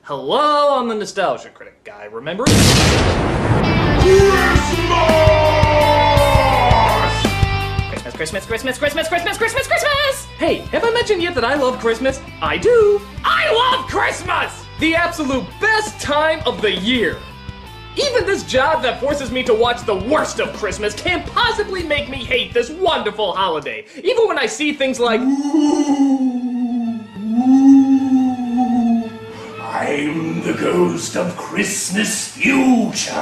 Hello, I'm the Nostalgia Critic guy, remember? Christmas! Christmas! Hey, have I mentioned yet that I love Christmas? I do! I love Christmas! The absolute best time of the year! Even this job that forces me to watch the worst of Christmas can't possibly make me hate this wonderful holiday. Even when I see things like... I'm the ghost of Christmas future.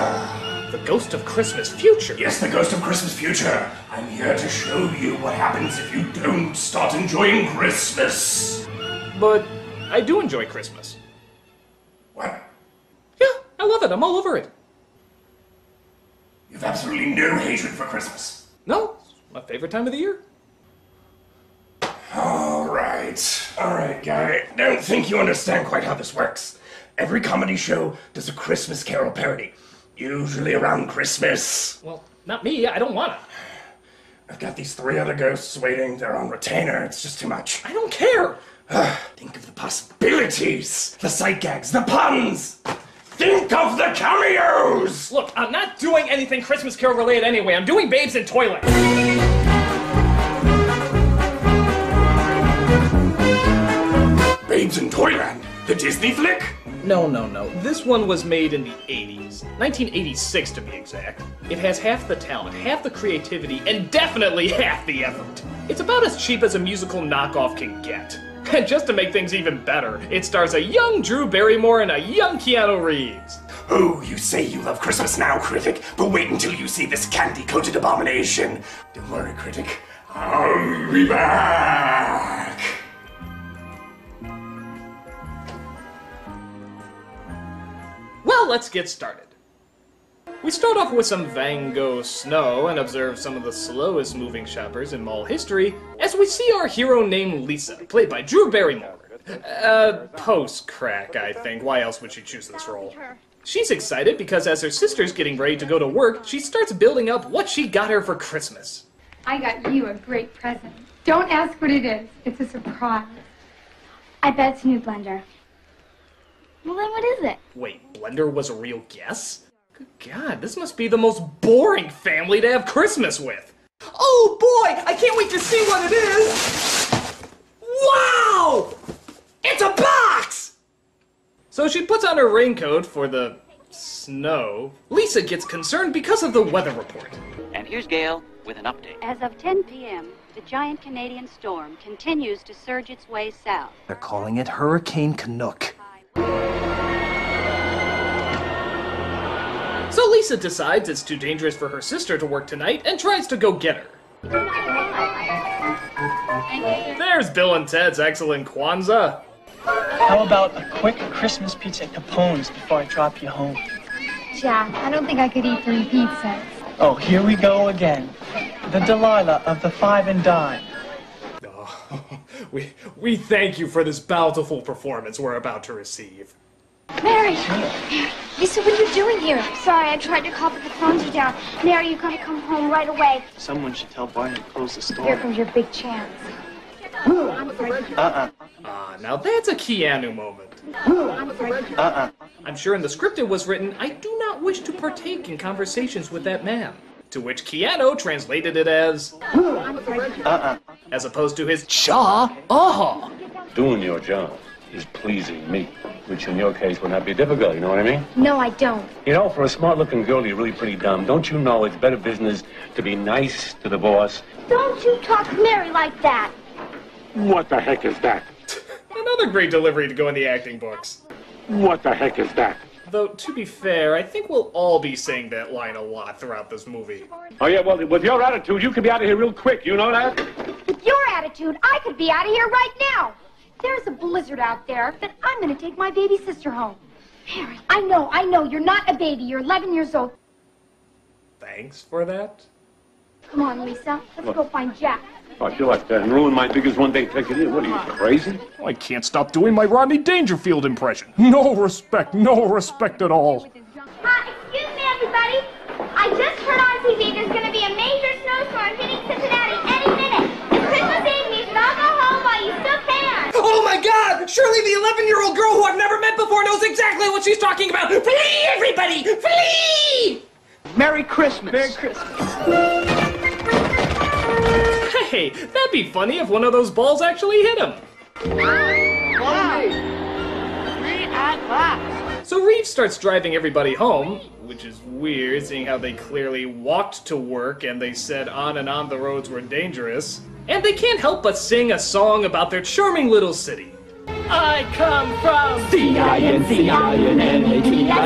The ghost of Christmas future? Yes, the ghost of Christmas future. I'm here to show you what happens if you don't start enjoying Christmas. But I do enjoy Christmas. What? Yeah, I love it. I'm all over it. You've absolutely no hatred for Christmas. No, it's my favorite time of the year. All right, guy. Don't think you understand quite how this works. Every comedy show does a Christmas Carol parody. Usually around Christmas. Well, not me. I don't wanna. I've got these 3 other ghosts waiting. They're on retainer. It's just too much. I don't care. Think of the possibilities. The sight gags. The puns. Think of the cameos. Look, I'm not doing anything Christmas Carol related anyway. I'm doing Babes in Toyland. Babes in Toyland? The Disney flick? No. This one was made in the 80s. 1986 to be exact. It has half the talent, half the creativity, and definitely half the effort. It's about as cheap as a musical knockoff can get. And just to make things even better, it stars a young Drew Barrymore and a young Keanu Reeves. Oh, you say you love Christmas now, Critic, but wait until you see this candy-coated abomination. Don't worry, Critic. I'll be back. Well, let's get started. We start off with some Van Gogh snow and observe some of the slowest moving shoppers in mall history as we see our hero named Lisa, played by Drew Barrymore. Post-crack, I think. Why else would she choose this role? She's excited because as her sister's getting ready to go to work, she starts building up what she got her for Christmas. I got you a great present. Don't ask what it is. It's a surprise. I bet it's a new blender. Well, then what is it? Wait, Blender was a real guess? Good God, this must be the most boring family to have Christmas with. Oh boy, I can't wait to see what it is! Wow! It's a box! So she puts on her raincoat for the snow. Lisa gets concerned because of the weather report. And here's Gail with an update. As of 10 p.m., the giant Canadian storm continues to surge its way south. They're calling it Hurricane Canuck. So Lisa decides it's too dangerous for her sister to work tonight and tries to go get her. There's Bill and Ted's excellent Kwanzaa. How about a quick Christmas pizza at Capone's before I drop you home? Jack, I don't think I could eat 3 pizzas. Oh, here we go again. The Delilah of the 5 and dime. Oh, we thank you for this bountiful performance we're about to receive. Mary! Lisa, what are you doing here? Sorry, I tried to call, but the phones are down. Mary, you gotta come home right away. Someone should tell Barney to close the store. Here comes your big chance. Now that's a Keanu moment. I'm sure in the script it was written, I do not wish to partake in conversations with that man. To which Keanu translated it as... as opposed to his cha. Doing your job is pleasing me, which in your case would not be difficult, you know what I mean? No, I don't. You know, for a smart-looking girl, you're really pretty dumb. Don't you know it's better business to be nice to the boss? Don't you talk to Mary like that. What the heck is that? Another great delivery to go in the acting books. What the heck is that? Though, to be fair, I think we'll all be saying that line a lot throughout this movie. Oh, yeah, well, with your attitude, you could be out of here real quick, you know that? With your attitude, I could be out of here right now. There's a blizzard out there, but I'm going to take my baby sister home. Mary, I know, you're not a baby. You're 11 years old. Thanks for that. Come on, Lisa. Let's go find Jack. Oh, you like that and ruin my biggest one-day ticket here. What are you, crazy? I can't stop doing my Rodney Dangerfield impression. No respect at all. Excuse me, everybody. I just heard on TV there's going to be a major snowstorm hitting Cincinnati any minute. It's Christmas Eve, and you should all go home while you still can. Oh my God! Surely the 11-year-old girl who I've never met before knows exactly what she's talking about! Flee, everybody! Flee! Merry Christmas. Merry Christmas. Hey, that'd be funny if one of those balls actually hit him. So Reeve starts driving everybody home, which is weird, seeing how they clearly walked to work and they said on and on the roads were dangerous. And they can't help but sing a song about their charming little city. I come from C-I-N-C-I-N-N-A-T,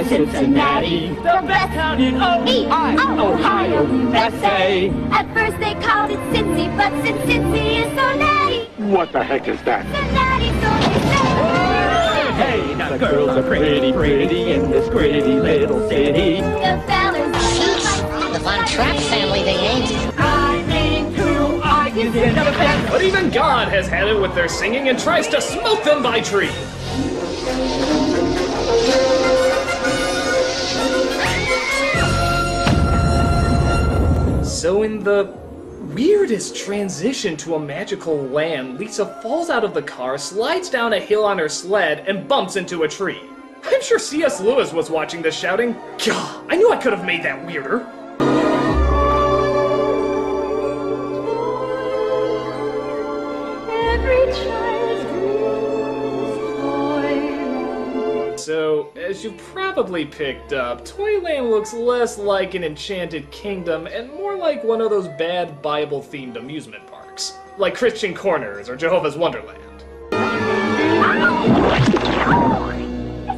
Cincinnati, the best town in Ohio, USA. At first they called it Cincy, but since Cincy is so natty, What the heck is that? so natty, so they say. Hey, now the girls are pretty, pretty in this pretty little city. The fellas The Von Trapp family, they ain't. I mean to argue in the fence. But even God has had it with their singing and tries to smoke them by tree. So in the weirdest transition to a magical land, Lisa falls out of the car, slides down a hill on her sled, and bumps into a tree. I'm sure C.S. Lewis was watching this shouting, "Gah, I knew I could have made that weirder." every child's toy. So, as you probably picked up, Toyland looks less like an enchanted kingdom and more like one of those bad Bible-themed amusement parks, like Christian Corners or Jehovah's Wonderland. There's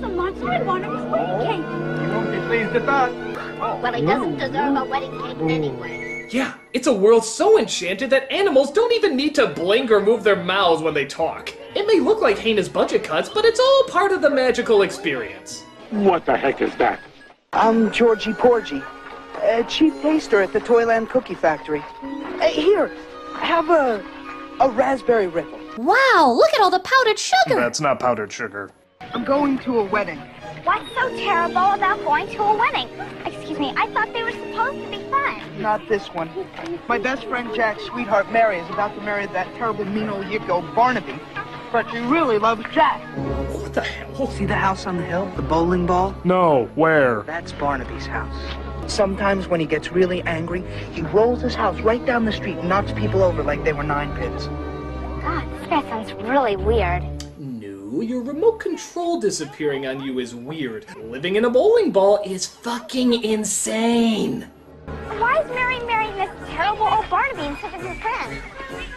a monster in one of his wedding cake. You won't be pleased at that. Well, he doesn't deserve a wedding cake anyway. Yeah, it's a world so enchanted that animals don't even need to blink or move their mouths when they talk. It may look like heinous budget cuts, but it's all part of the magical experience. What the heck is that? I'm Georgie Porgy, chief taster at the Toyland Cookie Factory. Here, have a raspberry ripple. Wow, look at all the powdered sugar. That's not powdered sugar. I'm going to a wedding. What's so terrible about going to a wedding? Excuse me, I thought they were supposed to be fun. Not this one. My best friend Jack's sweetheart Mary is about to marry that terrible mean old yicko Barnaby. But she really loves Jack. What the hell? See the house on the hill? The bowling ball? No, where? That's Barnaby's house. Sometimes when he gets really angry, he rolls his house right down the street and knocks people over like they were 9 pins. God, this guy sounds really weird. No, your remote control disappearing on you is weird. Living in a bowling ball is fucking insane. Why is Mary marrying this terrible old Barnaby instead of his friend?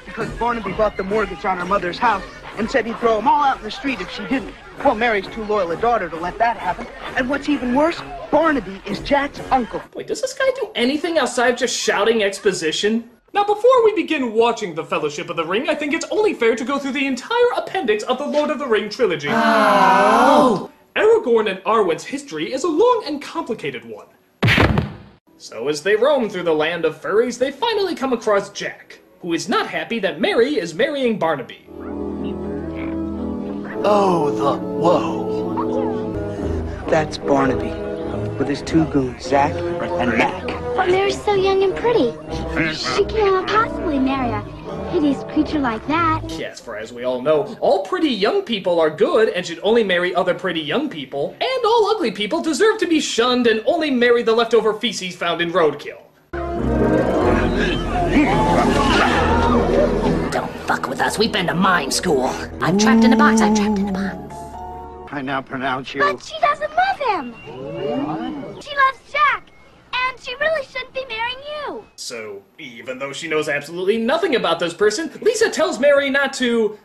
Because Barnaby bought the mortgage on her mother's house and said he'd throw them all out in the street if she didn't. Well, Mary's too loyal a daughter to let that happen. And what's even worse, Barnaby is Jack's uncle. Wait, does this guy do anything outside just shouting exposition? Now, before we begin watching The Fellowship of the Ring, I think it's only fair to go through the entire appendix of the Lord of the Ring trilogy. Oh! Aragorn and Arwen's history is a long and complicated one. So as they roam through the land of furries, they finally come across Jack, who is not happy that Mary is marrying Barnaby. Oh, the whoa. That's Barnaby, with his 2 goons, Zach and Mac. But Mary's so young and pretty. She cannot possibly marry a hideous creature like that. Yes, for as we all know, all pretty young people are good and should only marry other pretty young people, and all ugly people deserve to be shunned and only marry the leftover feces found in roadkill. Don't fuck with us. We've been to mime school. I'm trapped in a box. I'm trapped in a box. I now pronounce you. But she doesn't love him. She loves Jack. And she really shouldn't be marrying you. So, even though she knows absolutely nothing about this person, Lisa tells Mary not to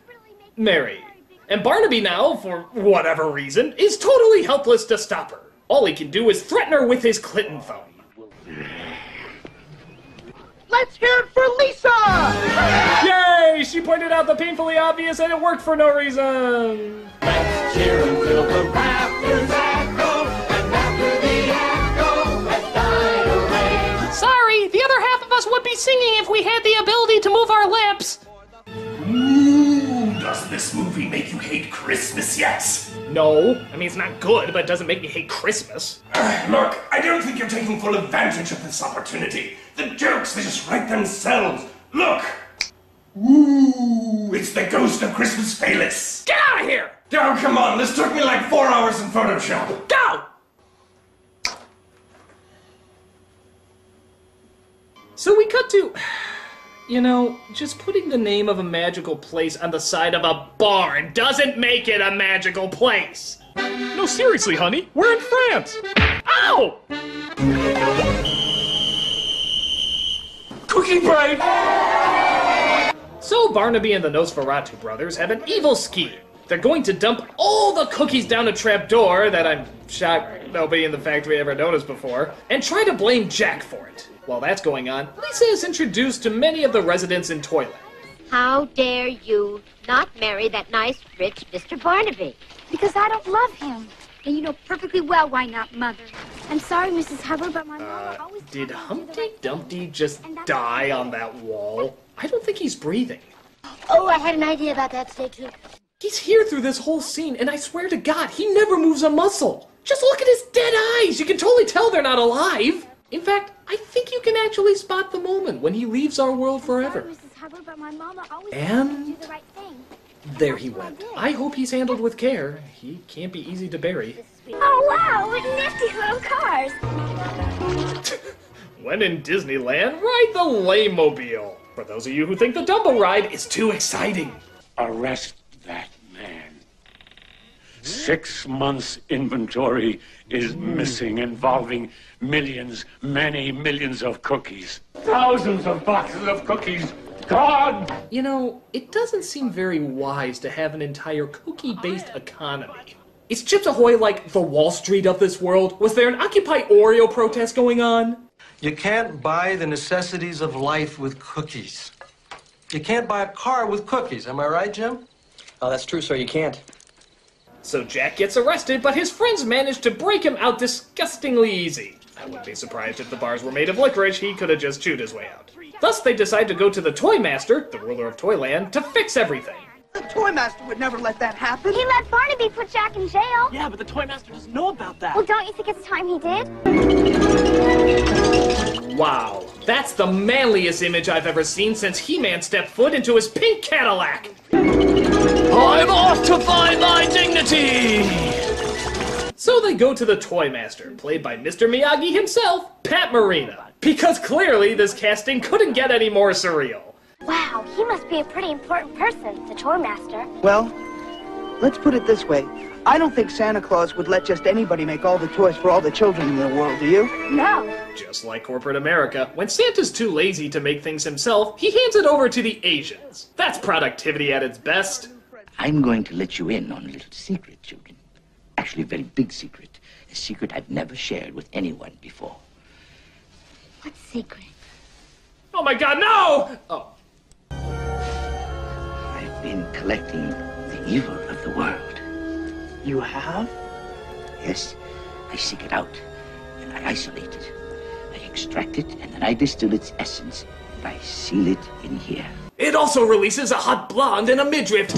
marry. And Barnaby now, for whatever reason, is totally helpless to stop her. All he can do is threaten her with his Clinton thumb. Let's hear it for Lisa! Yay! She pointed out the painfully obvious and it worked for no reason. Let's cheer until the rafters echo, and after the echo has died away. Sorry, the other half of us would be singing if we had the ability to move our lips. Ooh, does this movie make you hate Christmas yet? No, I mean it's not good, but it doesn't make me hate Christmas. Look, I don't think you're taking full advantage of this opportunity. The jokes, they just write themselves. Look! Ooh, it's the ghost of Christmas Phallus. Get out of here! Oh, come on, this took me like 4 hours in Photoshop. Go! So we cut to... You know, just putting the name of a magical place on the side of a barn doesn't make it a magical place. No, seriously, honey. We're in France. Ow! Cookie break! So Barnaby and the Nosferatu brothers have an evil scheme. They're going to dump all the cookies down a trapdoor that I'm shocked nobody in the factory ever noticed before, and try to blame Jack for it. While that's going on, Lisa is introduced to many of the residents in Toyland. How dare you not marry that nice, rich Mr. Barnaby? Because I don't love him. And you know perfectly well why not, Mother. I'm sorry, Mrs. Hubbard, but my mom always... Did Humpty Dumpty just die on that wall? I don't think he's breathing. Oh, I had an idea about that. Stay tuned. He's here through this whole scene, and I swear to God, he never moves a muscle. Just look at his dead eyes. You can totally tell they're not alive. In fact, I think you can actually spot the moment when he leaves our world forever. Mrs. Hubbard, but my mama always And do the right thing. there he went. I hope he's handled with care. He can't be easy to bury. Oh, wow, what nifty little cars. When in Disneyland, ride the Lame-mobile. For those of you who think the Dumbo ride is too exciting. Arrest that man. 6 months' inventory is missing, involving millions, many millions of cookies. Thousands of boxes of cookies. God! You know, it doesn't seem very wise to have an entire cookie-based economy. Is Chips Ahoy like the Wall Street of this world? Was there an Occupy Oreo protest going on? You can't buy the necessities of life with cookies. You can't buy a car with cookies. Am I right, Jim? Oh, that's true, sir. You can't. So Jack gets arrested, but his friends manage to break him out disgustingly easy. I wouldn't be surprised if the bars were made of licorice. He could have just chewed his way out. Thus, they decide to go to the Toy Master, the ruler of Toyland, to fix everything. The Toy Master would never let that happen. He let Barnaby put Jack in jail. Yeah, but the Toy Master doesn't know about that. Well, don't you think it's time he did? Wow, that's the manliest image I've ever seen since He-Man stepped foot into his pink Cadillac. I'm off to find my dignity! So they go to the Toy Master, played by Mr. Miyagi himself, Pat Morita. Because clearly this casting couldn't get any more surreal. Wow, he must be a pretty important person, the Toy Master. Well, let's put it this way. I don't think Santa Claus would let just anybody make all the toys for all the children in the world, do you? No. Just like corporate America, when Santa's too lazy to make things himself, he hands it over to the Asians. That's productivity at its best. I'm going to let you in on a little secret, children. Actually, a very big secret. A secret I've never shared with anyone before. What secret? Oh my God, no! Oh. I've been collecting the evil of the world. You have? Yes, I seek it out, and I isolate it. I extract it, and then I distill its essence, and I seal it in here. It also releases a hot blonde and a midriff.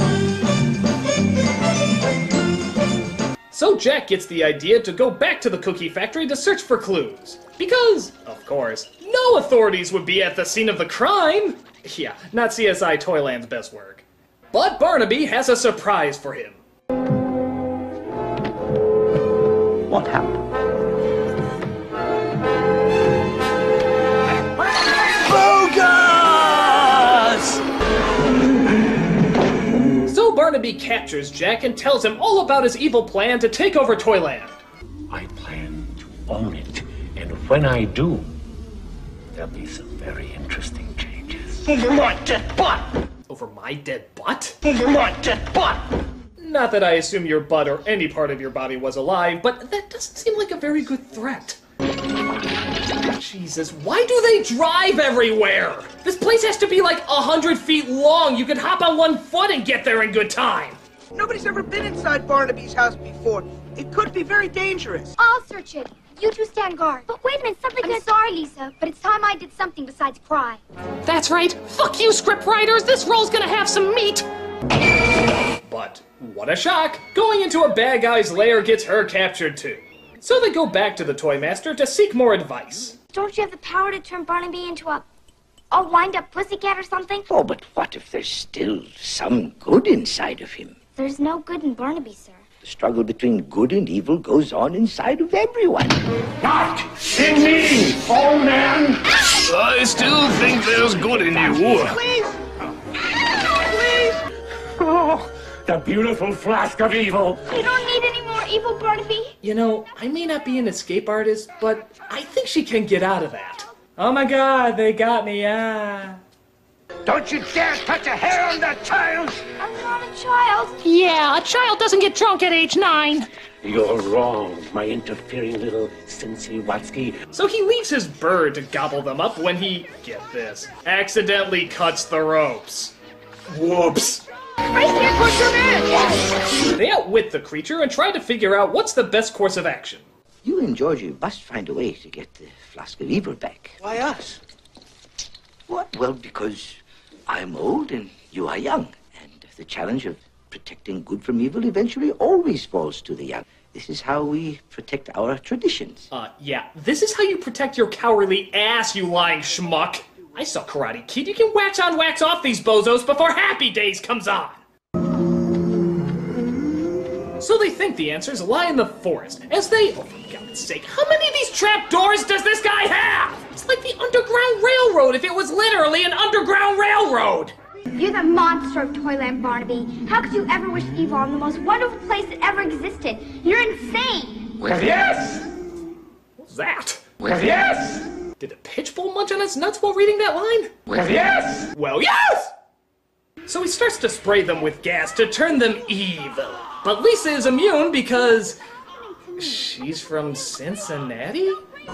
So Jack gets the idea to go back to the cookie factory to search for clues. Because, of course, no authorities would be at the scene of the crime. Yeah, not CSI Toyland's best work. But Barnaby has a surprise for him. What happened? So Barnaby captures Jack and tells him all about his evil plan to take over Toyland. I plan to own it, and when I do, there'll be some very interesting changes. Over my dead butt! Over my dead butt? Over my dead butt! Not that I assume your butt or any part of your body was alive, but that doesn't seem like a very good threat. Jesus, why do they drive everywhere? This place has to be like 100 feet long. You could hop on one foot and get there in good time. Nobody's ever been inside Barnaby's house before. It could be very dangerous. I'll search it. You two stand guard. But wait a minute, something I'm sorry, Lisa, but it's time I did something besides cry. That's right. Fuck you, scriptwriters. This role's gonna have some meat. But what a shock. Going into a bad guy's lair gets her captured too. So they go back to the Toy Master to seek more advice. Don't you have the power to turn Barnaby into a wind-up pussycat or something? Oh, but what if there's still some good inside of him? There's no good in Barnaby, sir. The struggle between good and evil goes on inside of everyone. Not in me, old man! I still think there's good in you. Please! Please! Oh, the beautiful flask of evil. You don't need any more evil, Barnaby. You know, I may not be an escape artist, but I think she can get out of that. Oh my god, they got me, Don't you dare touch a hair on that child! I'm not a child. Yeah, a child doesn't get drunk at age 9. You're wrong, my interfering little Sensei Watsky. So he leaves his bird to gobble them up when he, get this, accidentally cuts the ropes. Whoops. I can't push him in! They outwit the creature and try to figure out what's the best course of action. You and Georgie must find a way to get the flask of evil back. Why us? What? Well, because I'm old and you are young. And the challenge of protecting good from evil eventually always falls to the young. This is how we protect our traditions. Yeah, this is how you protect your cowardly ass, you lying schmuck. I saw Karate Kid. You can wax on, wax off these bozos before Happy Days comes on. So they think the answers lie in the forest, as they, oh for God's sake, how many of these trap doors does this guy have? It's like the Underground Railroad if it was literally an underground railroad. You're the monster of Toyland, Barnaby. How could you ever wish evil on the most wonderful place that ever existed? You're insane. Well, yes! What's that? Well, yes! Did a pitch bull munch on his nuts while reading that line? Well, yes! Well, yes! So he starts to spray them with gas to turn them evil. But Lisa is immune because she's from Cincinnati?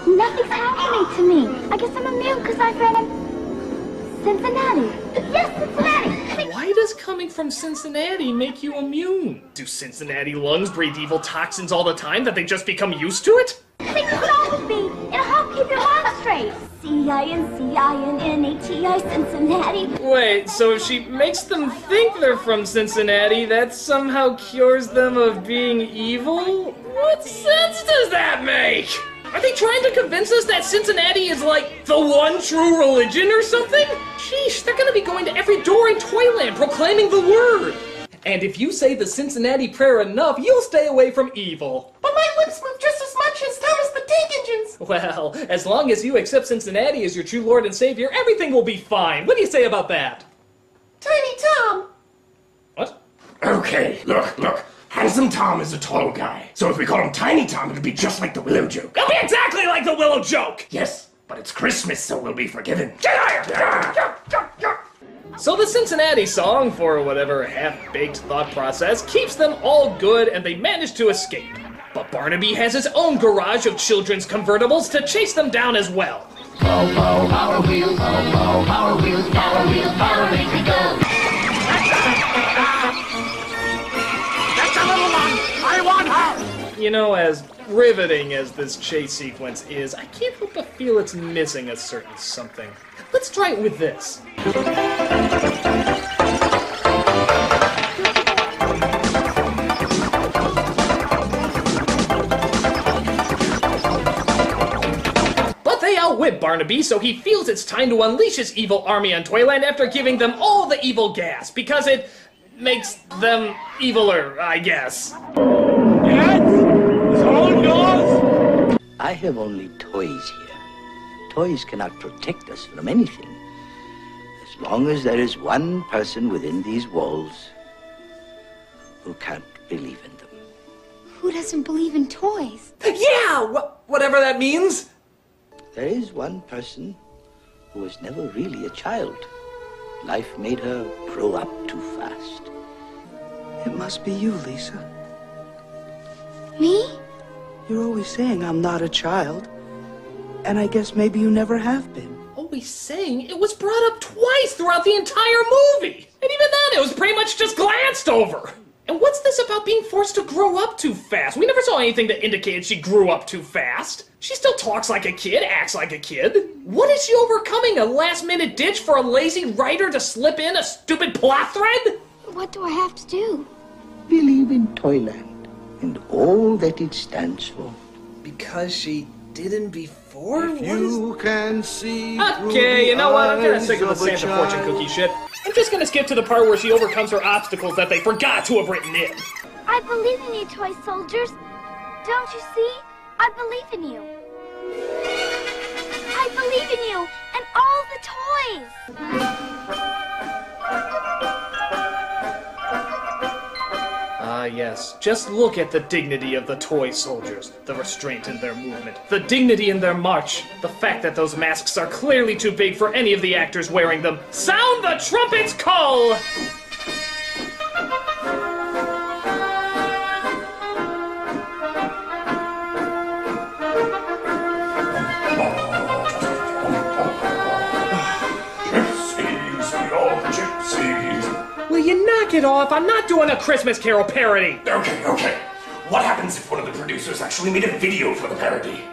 Nothing's happening to me. I guess I'm immune because I'm from Cincinnati. Yes, Cincinnati. Why does coming from Cincinnati make you immune? Do Cincinnati lungs breathe evil toxins all the time that they just become used to it? They put on with me. It'll help keep your lungs straight. C-I-N-C-I-N-N-A-T-I, Cincinnati. Wait, so if she makes them think they're from Cincinnati, that somehow cures them of being evil? What sense does that make? Are they trying to convince us that Cincinnati is like the one true religion or something? Sheesh, they're gonna be going to every door in Toyland proclaiming the word. And if you say the Cincinnati prayer enough, you'll stay away from evil. But my lips move just as much as Thomas the Tank Engine's. Well, as long as you accept Cincinnati as your true Lord and Savior, everything will be fine. What do you say about that? Tiny Tom. What? Okay, look. Handsome Tom is a tall guy. So if we call him Tiny Tom, it'll be just like the Willow joke. It'll be exactly like the Willow joke! Yes, but it's Christmas, so we'll be forgiven. Get out here! So the Cincinnati song, for whatever half-baked thought process, keeps them all good and they manage to escape. But Barnaby has his own garage of children's convertibles to chase them down as well. Pow, pow, Power Wheels, pow, pow, Power Wheels, Power Wheels, Power makes me go. That's a little one. I want her. You know, as riveting as this chase sequence is, I can't help but feel it's missing a certain something. Let's try it with this. But they outwit Barnaby, so he feels it's time to unleash his evil army on Toyland after giving them all the evil gas, because it makes them eviler, I guess. Yes? Someone knows? I have only toys here. Toys cannot protect us from anything. As long as there is one person within these walls who can't believe in them. Who doesn't believe in toys? Yeah! Whatever that means! There is one person who was never really a child. Life made her grow up too fast. It must be you, Lisa. Me? You're always saying I'm not a child. And I guess maybe you never have been. Always saying it was brought up twice throughout the entire movie! And even then, it was pretty much just glanced over! And what's this about being forced to grow up too fast? We never saw anything that indicated she grew up too fast. She still talks like a kid, acts like a kid. What is she overcoming? A last-minute ditch for a lazy writer to slip in a stupid plot thread? What do I have to do? Believe in Toyland and all that it stands for. Because she didn't before? If you can see. Okay, you know what? I'm gonna sick of the Santa fortune cookie shit. I'm just gonna skip to the part where she overcomes her obstacles that they forgot to have written in. I believe in you, toy soldiers. Don't you see? I believe in you. I believe in you and all the toys. Ah, yes. Just look at the dignity of the toy soldiers. The restraint in their movement. The dignity in their march. The fact that those masks are clearly too big for any of the actors wearing them. Sound the trumpet's call! Will you knock it off? I'm not doing a Christmas Carol parody! Okay. What happens if one of the producers actually made a video for the parody?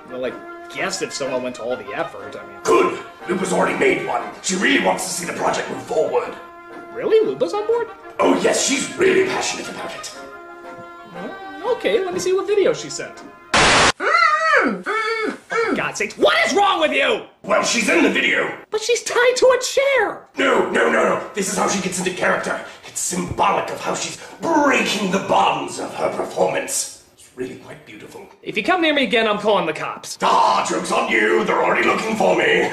Well, I guess if someone went to all the effort, I mean... Good! Lupa's already made one. She really wants to see the project move forward. Really? Lupa's on board? Oh yes, she's really passionate about it. Well, okay, let me see what video she sent. For God's sakes, what is wrong with you? Well, she's in the video. But she's tied to a chair. No. This is how she gets into character. It's symbolic of how she's breaking the bonds of her performance. It's really quite beautiful. If you come near me again, I'm calling the cops. Ah, joke's on you. They're already looking for me.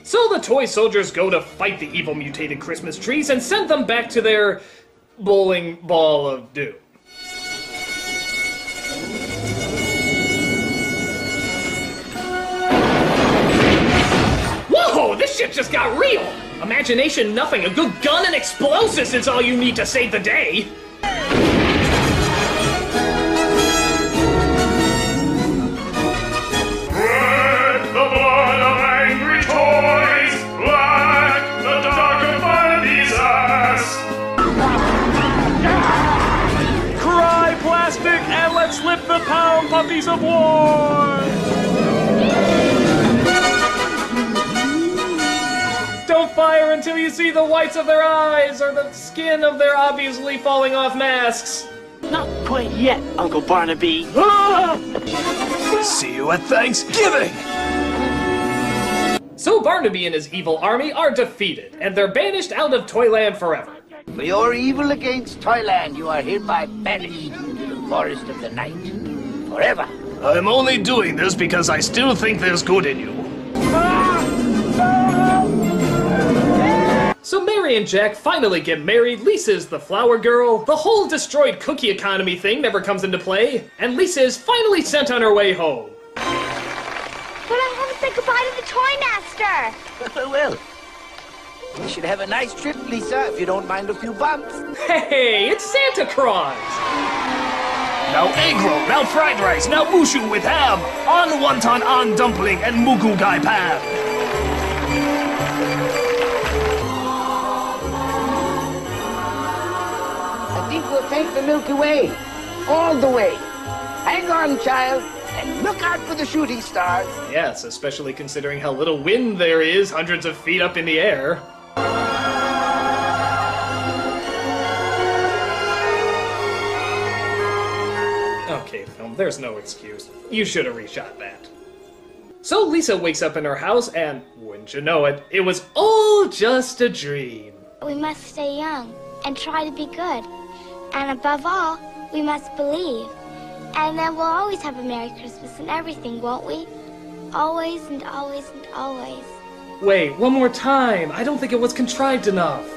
So the toy soldiers go to fight the evil mutated Christmas trees and send them back to their bowling ball of doom. Whoa, this shit just got real! Imagination nothing, a good gun and explosives is all you need to save the day! Red, the blood of angry toys! Black, the dark of Barnaby's ass! Cry, plastic, and let's lift the pound puppies of war! Don't fire until you see the whites of their eyes or the skin of their obviously falling off masks. Not quite yet, Uncle Barnaby. See you at Thanksgiving! So Barnaby and his evil army are defeated, and they're banished out of Toyland forever. For your evil against Toyland, you are hereby banished into the forest of the night. Forever. I'm only doing this because I still think there's good in you. So Mary and Jack finally get married, Lisa's the flower girl, the whole destroyed cookie economy thing never comes into play, and Lisa is finally sent on her way home. But I want to say goodbye to the toy master. Well, you should have a nice trip, Lisa, if you don't mind a few bumps. Hey, it's Santa Claus! Now egg roll, now fried rice, now mushu with ham, on wonton, on dumpling, and mugu gai pan. I think we'll take the Milky Way. All the way. Hang on, child, and look out for the shooting stars. Yes, especially considering how little wind there is hundreds of feet up in the air. Okay, film, there's no excuse. You should have reshot that. So Lisa wakes up in her house and, wouldn't you know it, it was all just a dream. We must stay young and try to be good. And above all, we must believe. And then we'll always have a Merry Christmas and everything, won't we? Always and always and always. Wait, one more time. I don't think it was contrived enough.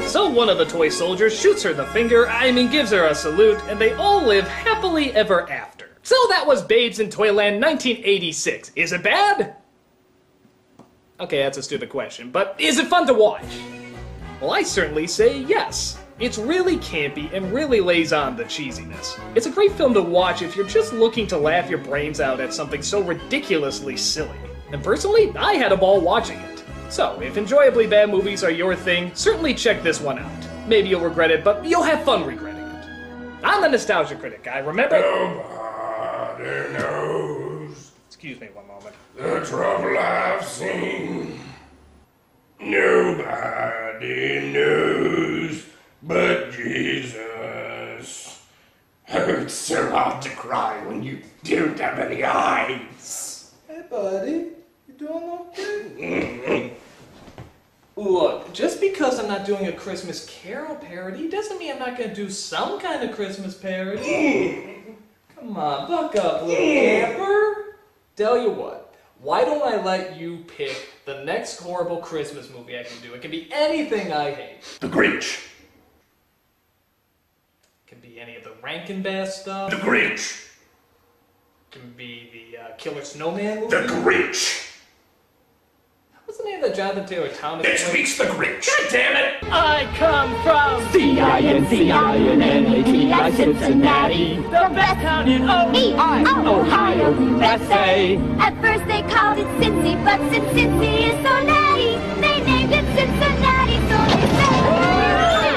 So one of the toy soldiers shoots her the finger, gives her a salute, and they all live happily ever after. So that was Babes in Toyland 1986. Is it bad? Okay, that's a stupid question, but is it fun to watch? Well, I certainly say yes. It's really campy and really lays on the cheesiness. It's a great film to watch if you're just looking to laugh your brains out at something so ridiculously silly. And personally, I had a ball watching it. So, if enjoyably bad movies are your thing, certainly check this one out. Maybe you'll regret it, but you'll have fun regretting it. I'm the Nostalgia Critic guy, remember? Nobody knows. Excuse me one moment. The trouble I've seen. Nobody knows but Jesus. It's so hard to cry when you don't have any eyes. Hey, buddy. You doing okay? Look, just because I'm not doing a Christmas Carol parody doesn't mean I'm not going to do some kind of Christmas parody. Come on, buck up, little camper. Tell you what, why don't I let you pick the next horrible Christmas movie I can do? It can be anything I hate. The Grinch. It can be any of the Rankin Bass stuff. The Grinch. It can be the Killer Snowman movie. The Grinch. What's the name of the Jonathan Taylor Thomas? Next week's The Grinch. God damn it! I come from C-I-N-C-I-N-N-A-T-I, Cincinnati, the best town in Ohio, USA. At first they called it Cincy, but since Cincy is so natty, they named it Cincinnati, so they say.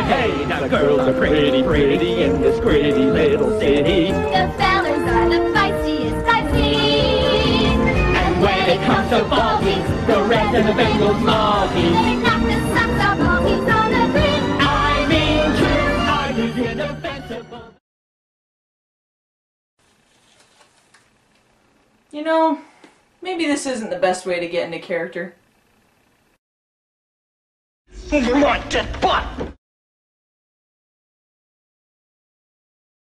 Hey, now the girls are pretty, pretty in this pretty little city. The fellas are the feistiest I've seen. And when it comes to ball games, the Reds and the Bengals small teams. They knock the socks off all teams on the green. I mean, true, are you indefensible? You know, maybe this isn't the best way to get into character. Like that butt!